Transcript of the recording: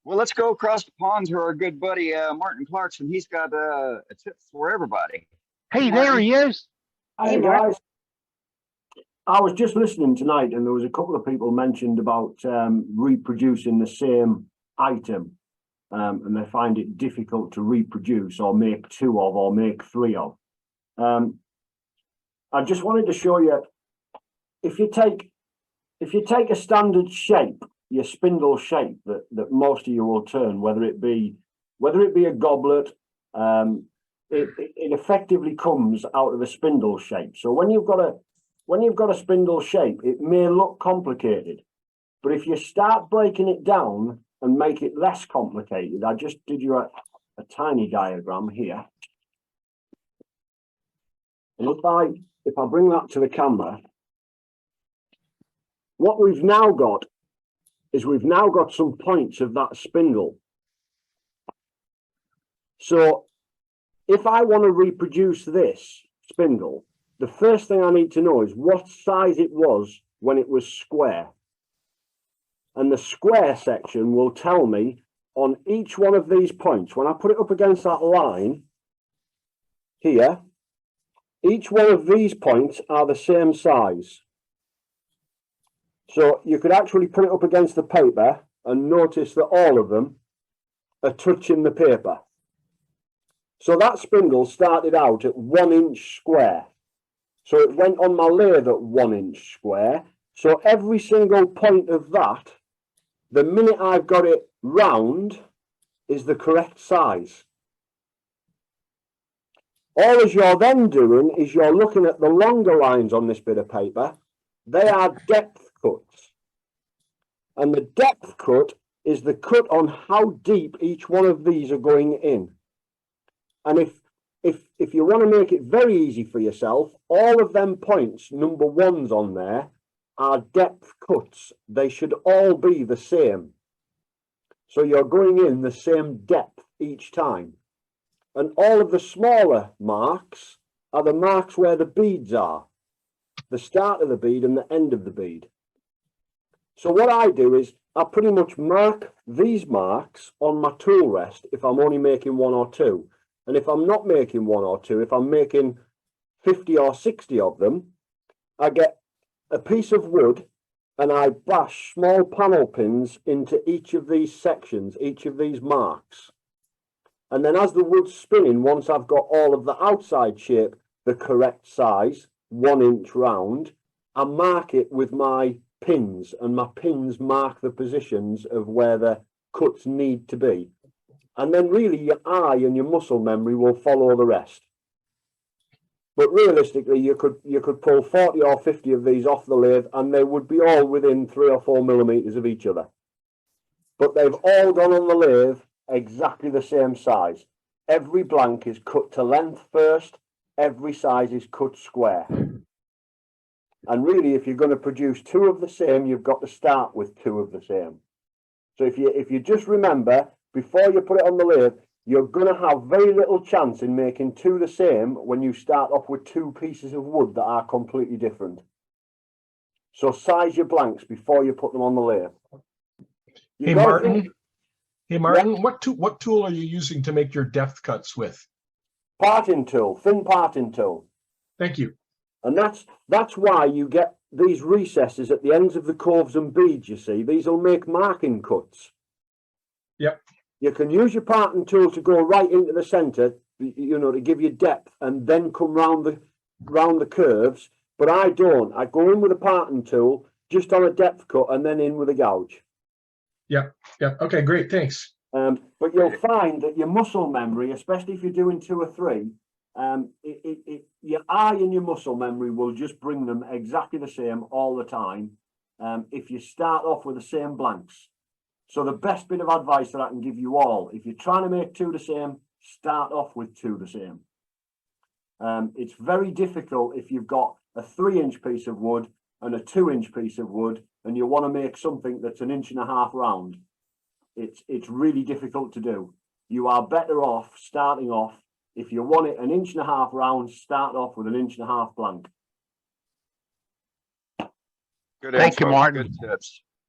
Well, let's go across the pond to our good buddy Martin Clarkson. He's got a tip for everybody. Hey, there he is. Hey guys, I was just listening tonight, and there was a couple of people mentioned about reproducing the same item, and they find it difficult to reproduce or make two of or make three of. I just wanted to show you, if you take a standard shape, your spindle shape that most of you will turn, whether it be a goblet, it effectively comes out of a spindle shape. So when you've got a spindle shape, it may look complicated, but if you start breaking it down and make it less complicated, I just did you a tiny diagram here. And if I bring that to the camera, what we've now got is we've now got some points of that spindle. So if I want to reproduce this spindle, the first thing I need to know is what size it was when it was square. And the square section will tell me on each one of these points, when I put it up against that line here, each one of these points are the same size. So you could actually put it up against the paper and notice that all of them are touching the paper. So that spindle started out at 1 inch square. So it went on my lathe at 1 inch square. So every single point of that, the minute I've got it round, is the correct size. All as you're then doing is you're looking at the longer lines on this bit of paper. They are depth cuts. And the depth cut is the cut on how deep each one of these are going in. And if you want to make it very easy for yourself, all of them points, number ones on there, are depth cuts. They should all be the same. So you're going in the same depth each time. And all of the smaller marks are the marks where the beads are. The start of the bead and the end of the bead. So what I do is I pretty much mark these marks on my tool rest if I'm only making one or two. And if I'm not making one or two, if I'm making 50 or 60 of them, I get a piece of wood and I bash small panel pins into each of these sections, each of these marks. And then as the wood's spinning, once I've got all of the outside shape the correct size, 1 inch round, I mark it with my pins, and my pins mark the positions of where the cuts need to be. And then really your eye and your muscle memory will follow the rest. But realistically, you could pull 40 or 50 of these off the lathe and they would be all within 3 or 4 millimeters of each other. But they've all gone on the lathe exactly the same size. Every blank is cut to length first, every size is cut square. And really, if you're going to produce two of the same, you've got to start with two of the same. So if you just remember, before you put it on the lathe, you're going to have very little chance in making two the same when you start off with two pieces of wood that are completely different. So size your blanks before you put them on the lathe. Hey Martin, Yeah. what tool are you using to make your depth cuts with? Parting tool, thin parting tool. Thank you. And that's why you get these recesses at the ends of the coves and beads, you see. These will make marking cuts. Yep. You can use your parting tool to go right into the center, you know, to give you depth and then come round the curves. But I don't. I go in with a parting tool just on a depth cut and then in with a gouge. Yep. Yep. Okay, great. Thanks. But you'll find that your muscle memory, especially if you're doing 2 or 3, your eye and your muscle memory will just bring them exactly the same all the time if you start off with the same blanks. So the best bit of advice that I can give you all, if you're trying to make 2 the same, start off with 2 the same. It's very difficult if you've got a 3-inch piece of wood and a 2-inch piece of wood and you want to make something that's 1.5 inches round. It's really difficult to do. You are better off starting off, if you want it 1.5 inches round, start off with 1.5 inches blank. Good Thank you, info, Martin. Good tips.